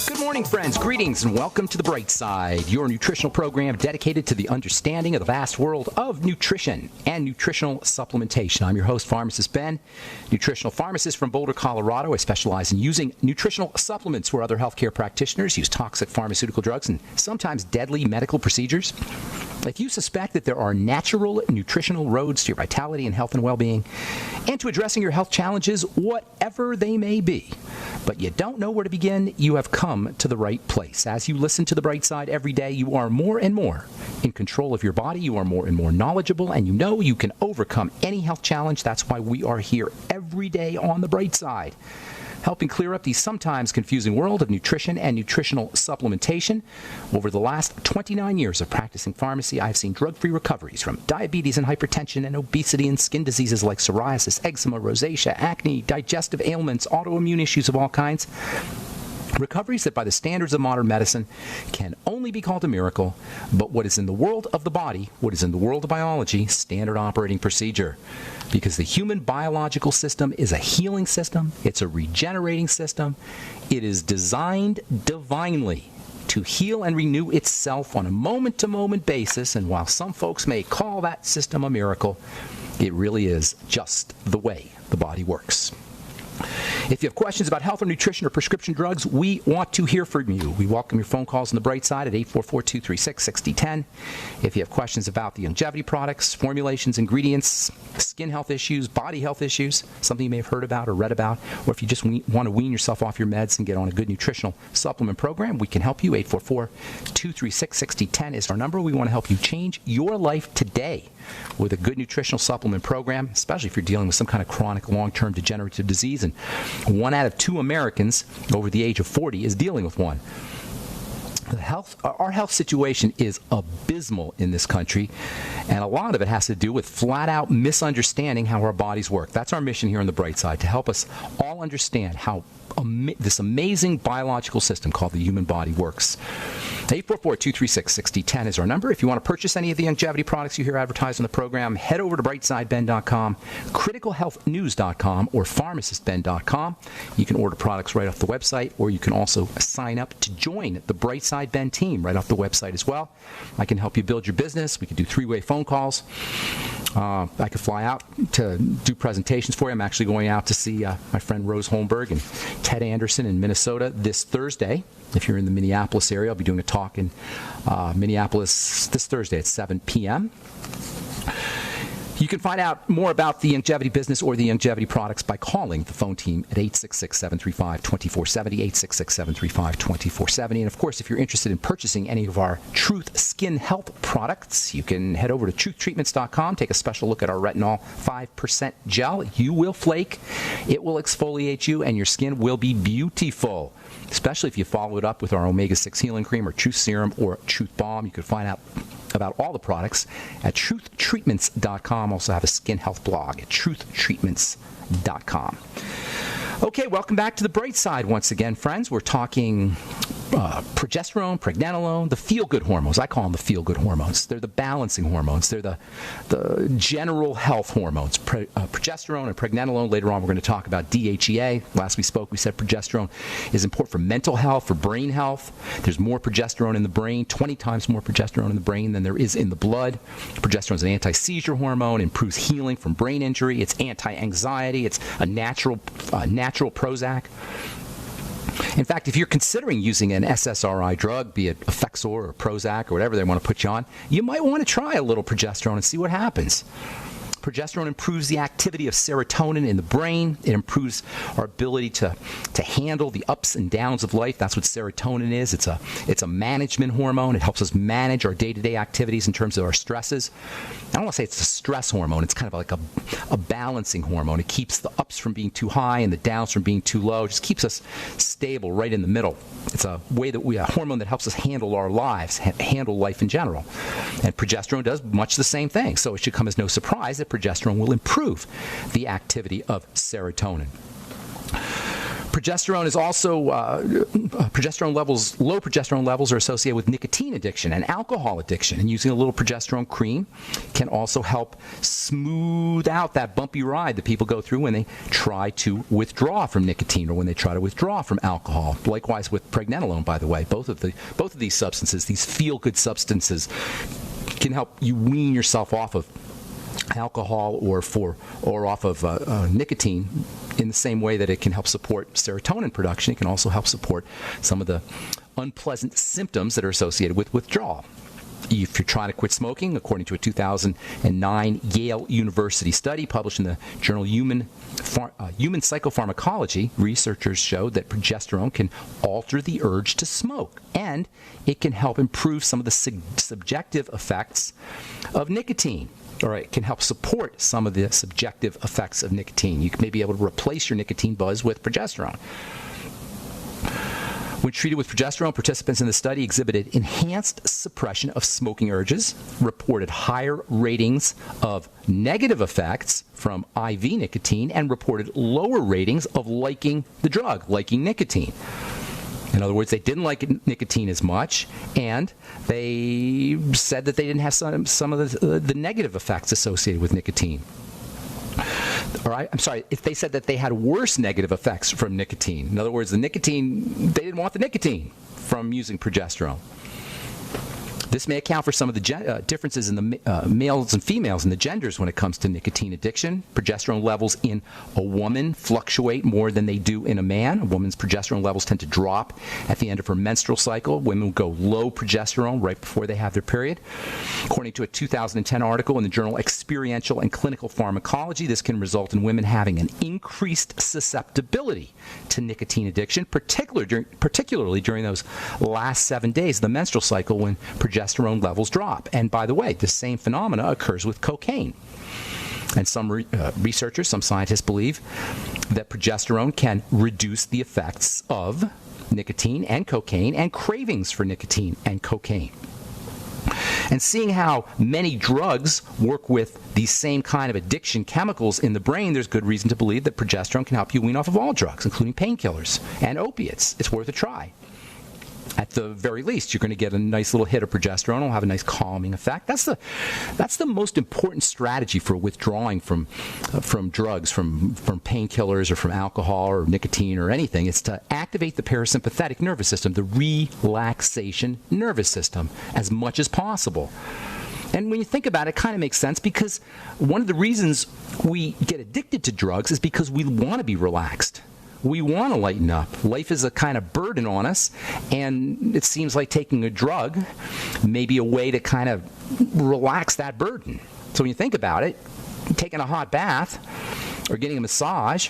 Good morning, friends. Greetings and welcome to The Bright Side, your nutritional program dedicated to the understanding of the vast world of nutrition and nutritional supplementation. I'm your host, Pharmacist Ben, nutritional pharmacist from Boulder, Colorado. I specialize in using nutritional supplements where other healthcare practitioners use toxic pharmaceutical drugs and sometimes deadly medical procedures. If you suspect that there are natural nutritional roads to your vitality and health and well-being and to addressing your health challenges, whatever they may be, but you don't know where to begin, you have come to the right place. As you listen to The Bright Side every day, you are more and more in control of your body. You are more and more knowledgeable, and you know you can overcome any health challenge. That's why we are here every day on The Bright Side, helping clear up the sometimes confusing world of nutrition and nutritional supplementation. Over the last 29 years of practicing pharmacy, I've seen drug-free recoveries from diabetes and hypertension and obesity and skin diseases like psoriasis, eczema, rosacea, acne, digestive ailments, autoimmune issues of all kinds. Recoveries that by the standards of modern medicine can only be called a miracle, but what is in the world of the body, what is in the world of biology, standard operating procedure. Because the human biological system is a healing system, it's a regenerating system, it is designed divinely to heal and renew itself on a moment-to-moment basis, and while some folks may call that system a miracle, it really is just the way the body works. If you have questions about health or nutrition or prescription drugs, we want to hear from you. We welcome your phone calls on The Bright Side at 844-236-6010. If you have questions about the longevity products, formulations, ingredients, skin health issues, body health issues, something you may have heard about or read about, or if you just want to wean yourself off your meds and get on a good nutritional supplement program, we can help you. 844-236-6010 is our number. We want to help you change your life today with a good nutritional supplement program, especially if you're dealing with some kind of chronic long-term degenerative disease. And 1 out of 2 Americans over the age of 40 is dealing with one. Our health situation is abysmal in this country, and a lot of it has to do with flat-out misunderstanding how our bodies work. That's our mission here on The Bright Side, to help us all understand how this amazing biological system called the human body works. 844-236-6010 is our number. If you want to purchase any of the longevity products you hear advertised on the program, head over to brightsideben.com, criticalhealthnews.com, or pharmacistben.com. You can order products right off the website, or you can also sign up to join the Bright Side Ben team right off the website as well. I can help you build your business. We can do 3-way phone calls. I could fly out to do presentations for you. I'm actually going out to see my friend Rose Holmberg and Ted Anderson in Minnesota this Thursday. If you're in the Minneapolis area, I'll be doing a talk in Minneapolis this Thursday at 7 p.m. You can find out more about the longevity business or the longevity products by calling the phone team at 866-735-2470, 866-735-2470. And, of course, if you're interested in purchasing any of our Truth Skin Health products, you can head over to truthtreatments.com, take a special look at our retinol 5% gel. You will flake, it will exfoliate you, and your skin will be beautiful, especially if you follow it up with our omega-6 healing cream or Truth Serum or Truth Balm. You can find out about all the products at truthtreatments.com. Also have a skin health blog at truthtreatments.com. Okay, welcome back to The Bright Side once again, friends. We're talking progesterone, pregnenolone, the feel-good hormones. I call them the feel-good hormones. They're the balancing hormones. They're the general health hormones. Progesterone and pregnenolone. Later on, we're going to talk about DHEA. Last we spoke, we said progesterone is important for mental health, for brain health. There's more progesterone in the brain, 20 times more progesterone in the brain than there is in the blood. Progesterone is an anti-seizure hormone, improves healing from brain injury. It's anti-anxiety. It's a natural Prozac. In fact, if you're considering using an SSRI drug, be it Effexor or Prozac or whatever they want to put you on, you might want to try a little progesterone and see what happens. Progesterone improves the activity of serotonin in the brain. It improves our ability to handle the ups and downs of life. That's what serotonin is. It's a management hormone. It helps us manage our day-to-day activities in terms of our stresses. I don't want to say it's a stress hormone. It's kind of like a balancing hormone. It keeps the ups from being too high and the downs from being too low. It just keeps us stable right in the middle. It's a hormone that helps us handle our lives, handle life in general. And progesterone does much the same thing. So it should come as no surprise that progesterone will improve the activity of serotonin. Progesterone is also, low progesterone levels are associated with nicotine addiction and alcohol addiction. And using a little progesterone cream can also help smooth out that bumpy ride that people go through when they try to withdraw from nicotine or when they try to withdraw from alcohol. Likewise with pregnenolone, by the way. Both of these substances, these feel-good substances, can help you wean yourself off of alcohol or off of nicotine in the same way that it can help support serotonin production. It can also help support some of the unpleasant symptoms that are associated with withdrawal. If you're trying to quit smoking, according to a 2009 Yale University study published in the journal Human Psychopharmacology, researchers showed that progesterone can alter the urge to smoke, and it can help improve some of the subjective effects of nicotine. Or it can help support some of the subjective effects of nicotine. You may be able to replace your nicotine buzz with progesterone. When treated with progesterone, participants in the study exhibited enhanced suppression of smoking urges, reported higher ratings of negative effects from IV nicotine, and reported lower ratings of liking the drug, liking nicotine. In other words, they didn't like nicotine as much, and they said that they didn't have some of the negative effects associated with nicotine. All right, I'm sorry, if they said that they had worse negative effects from nicotine. In other words, they didn't want the nicotine from using progesterone. This may account for some of the differences in the males and females and the genders when it comes to nicotine addiction. Progesterone levels in a woman fluctuate more than they do in a man. A woman's progesterone levels tend to drop at the end of her menstrual cycle. Women will go low progesterone right before they have their period. According to a 2010 article in the journal Experiential and Clinical Pharmacology, this can result in women having an increased susceptibility to nicotine addiction, particularly during those last 7 days of the menstrual cycle when progesterone levels drop. And by the way, the same phenomena occurs with cocaine. And some researchers, some scientists believe that progesterone can reduce the effects of nicotine and cocaine and cravings for nicotine and cocaine. And seeing how many drugs work with these same kind of addiction chemicals in the brain, there's good reason to believe that progesterone can help you wean off of all drugs, including painkillers and opiates. It's worth a try. At the very least, you're going to get a nice little hit of progesterone. It'll have a nice calming effect. That's the most important strategy for withdrawing from drugs, from painkillers or from alcohol or nicotine or anything. It's to activate the parasympathetic nervous system, the relaxation nervous system, as much as possible. And when you think about it, it kind of makes sense, because one of the reasons we get addicted to drugs is because we want to be relaxed. We want to lighten up. Life is a kind of burden on us, and it seems like taking a drug may be a way to kind of relax that burden. So when you think about it, taking a hot bath or getting a massage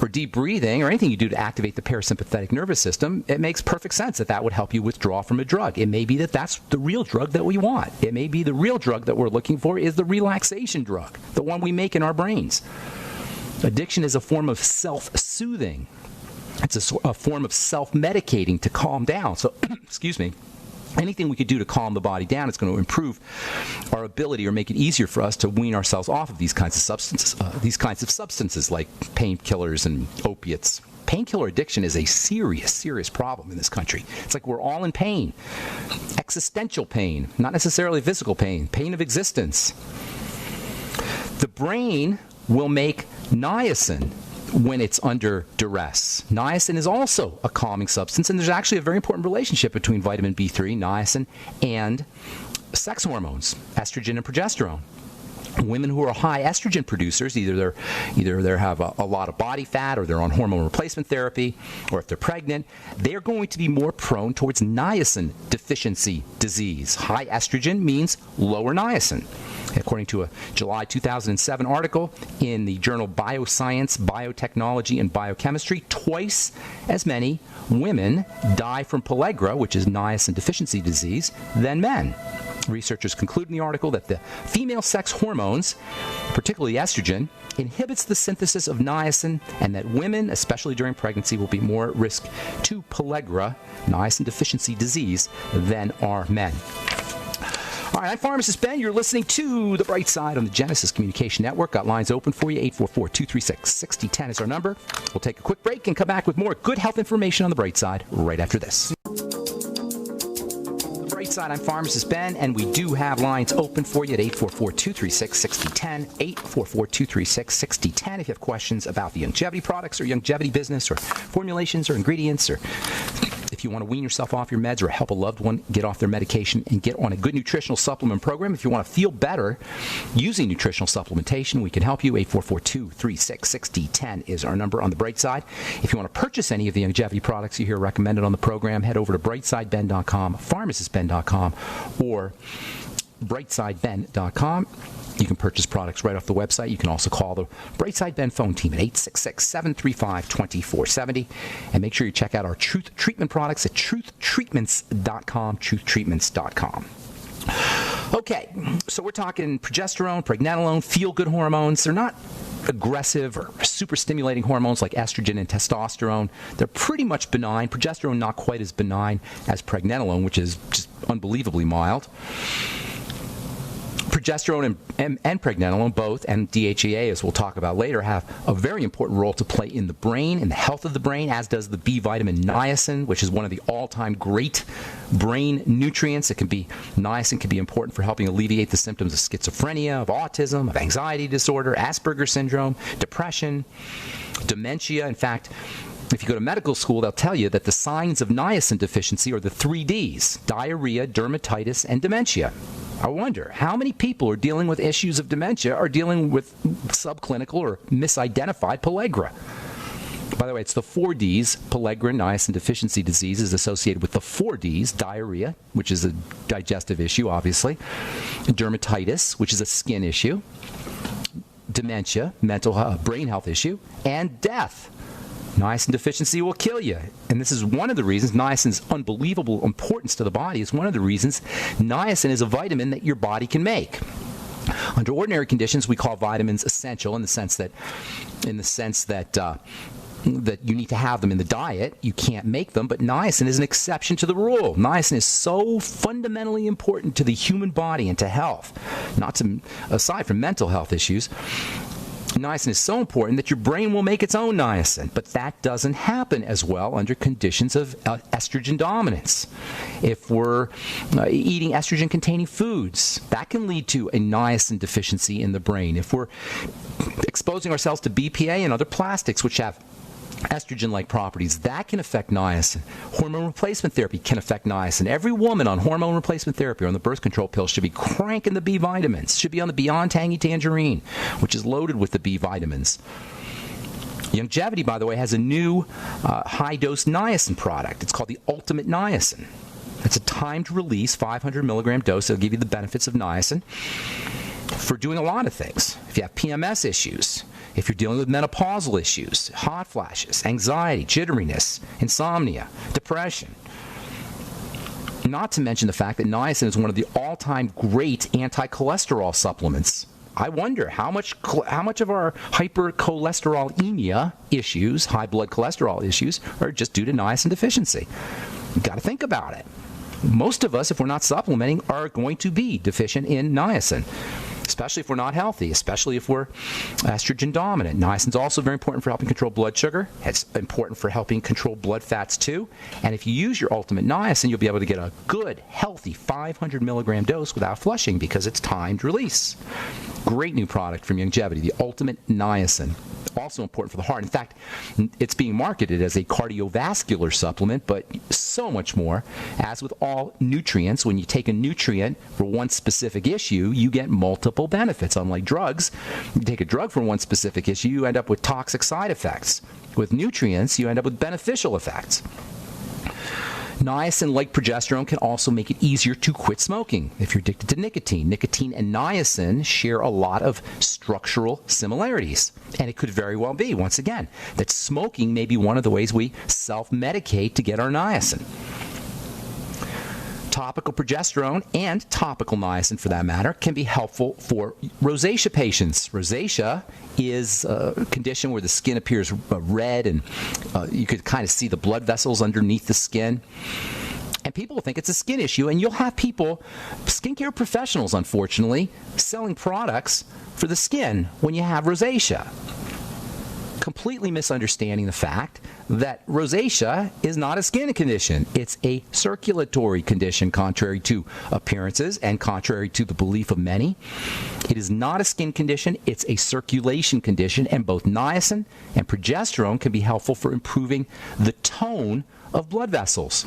or deep breathing or anything you do to activate the parasympathetic nervous system, it makes perfect sense that would help you withdraw from a drug. It may be that that's the real drug that we want. It may be the real drug that we're looking for is the relaxation drug, the one we make in our brains. Addiction is a form of self-soothing. It's a form of self-medicating to calm down. So, excuse me, anything we could do to calm the body down is going to improve our ability or make it easier for us to wean ourselves off of these kinds of substances like painkillers and opiates. Painkiller addiction is a serious, serious problem in this country. It's like we're all in pain. Existential pain, not necessarily physical pain, pain of existence. The brain will make niacin when it's under duress. Niacin is also a calming substance, and there's actually a very important relationship between vitamin B3, niacin, and sex hormones, estrogen and progesterone. Women who are high estrogen producers, either they have a lot of body fat, or they're on hormone replacement therapy, or if they're pregnant, they're going to be more prone towards niacin deficiency disease. High estrogen means lower niacin. According to a July 2007 article in the journal Bioscience, Biotechnology, and Biochemistry, twice as many women die from pellagra, which is niacin deficiency disease, than men. Researchers conclude in the article that the female sex hormones, particularly estrogen, inhibits the synthesis of niacin, and that women, especially during pregnancy, will be more at risk to pellagra, niacin deficiency disease, than are men. All All right, I'm Pharmacist Ben. You're listening to The Bright Side on the Genesis Communication Network. Got lines open for you. 844-236-6010 is our number. We'll take a quick break and come back with more good health information on The Bright Side right after this. Side. I'm Pharmacist Ben, and we do have lines open for you at 844-236-6010, 844-236-6010 if you have questions about the longevity products or longevity business or formulations or ingredients, or if you want to wean yourself off your meds or help a loved one get off their medication and get on a good nutritional supplement program. If you want to feel better using nutritional supplementation, we can help you. 844-236-6010 is our number on the Bright Side. If you want to purchase any of the longevity products you hear recommended on the program, head over to brightsideben.com, pharmacistben.com, or brightsideben.com. You can purchase products right off the website. You can also call the Brightside Ben phone team at 866-735-2470. And make sure you check out our Truth Treatment products at truthtreatments.com, truthtreatments.com. Okay, so we're talking progesterone, pregnenolone, feel-good hormones. They're not aggressive or super stimulating hormones like estrogen and testosterone. They're pretty much benign. Progesterone not quite as benign as pregnenolone, which is just unbelievably mild. Progesterone and pregnenolone, both, and DHEA, as we'll talk about later, have a very important role to play in the brain, in the health of the brain, as does the B vitamin niacin, which is one of the all-time great brain nutrients. Niacin can be important for helping alleviate the symptoms of schizophrenia, of autism, of anxiety disorder, Asperger's syndrome, depression, dementia. In fact, if you go to medical school, they'll tell you that the signs of niacin deficiency are the 3 Ds: diarrhea, dermatitis, and dementia. I wonder how many people are dealing with issues of dementia are dealing with subclinical or misidentified pellagra. By the way, it's the 4 Ds. Pellagra niacin deficiency disease is associated with the 4 Ds: diarrhea, which is a digestive issue, obviously; dermatitis, which is a skin issue; dementia, brain health issue; and death. Niacin deficiency will kill you. And this is one of the reasons niacin's unbelievable importance to the body is one of the reasons niacin is a vitamin that your body can make. Under ordinary conditions, we call vitamins essential in the sense that you need to have them in the diet. You can't make them, but niacin is an exception to the rule. Niacin is so fundamentally important to the human body and to health, aside from mental health issues. Niacin is so important that your brain will make its own niacin, but that doesn't happen as well under conditions of estrogen dominance. If we're eating estrogen-containing foods, that can lead to a niacin deficiency in the brain. If we're exposing ourselves to BPA and other plastics which have estrogen-like properties, that can affect niacin. Hormone replacement therapy can affect niacin. Every woman on hormone replacement therapy or on the birth control pill should be cranking the B vitamins, should be on the Beyond Tangy Tangerine, which is loaded with the B vitamins. Longevity, by the way, has a new high-dose niacin product. It's called the Ultimate Niacin. It's a timed release 500 milligram dose that'll give you the benefits of niacin for doing a lot of things. If you have PMS issues, if you're dealing with menopausal issues, hot flashes, anxiety, jitteriness, insomnia, depression. Not to mention the fact that niacin is one of the all-time great anti-cholesterol supplements. I wonder how much of our hypercholesterolemia issues, high blood cholesterol issues, are just due to niacin deficiency. You've got to think about it. Most of us, if we're not supplementing, are going to be deficient in niacin, especially if we're not healthy, especially if we're estrogen dominant. Niacin is also very important for helping control blood sugar. It's important for helping control blood fats too. And if you use your Ultimate Niacin, you'll be able to get a good, healthy 500 milligram dose without flushing because it's timed release. Great new product from Longevity, the Ultimate Niacin. Also important for the heart. In fact, it's being marketed as a cardiovascular supplement, but so much more. As with all nutrients, when you take a nutrient for one specific issue, you get multiple benefits. Unlike drugs, you take a drug for one specific issue, you end up with toxic side effects. With nutrients, you end up with beneficial effects. Niacin, like progesterone, can also make it easier to quit smoking if you're addicted to nicotine. Nicotine and niacin share a lot of structural similarities. And it could very well be, once again, that smoking may be one of the ways we self-medicate to get our niacin. Topical progesterone and topical niacin, for that matter, can be helpful for rosacea patients. Rosacea is a condition where the skin appears red and you could kind of see the blood vessels underneath the skin. And people will think it's a skin issue, and you'll have people, skincare professionals, unfortunately, selling products for the skin when you have rosacea. Completely misunderstanding the fact that rosacea is not a skin condition. It's a circulatory condition, contrary to appearances and contrary to the belief of many. It is not a skin condition. It's a circulation condition, and both niacin and progesterone can be helpful for improving the tone of blood vessels.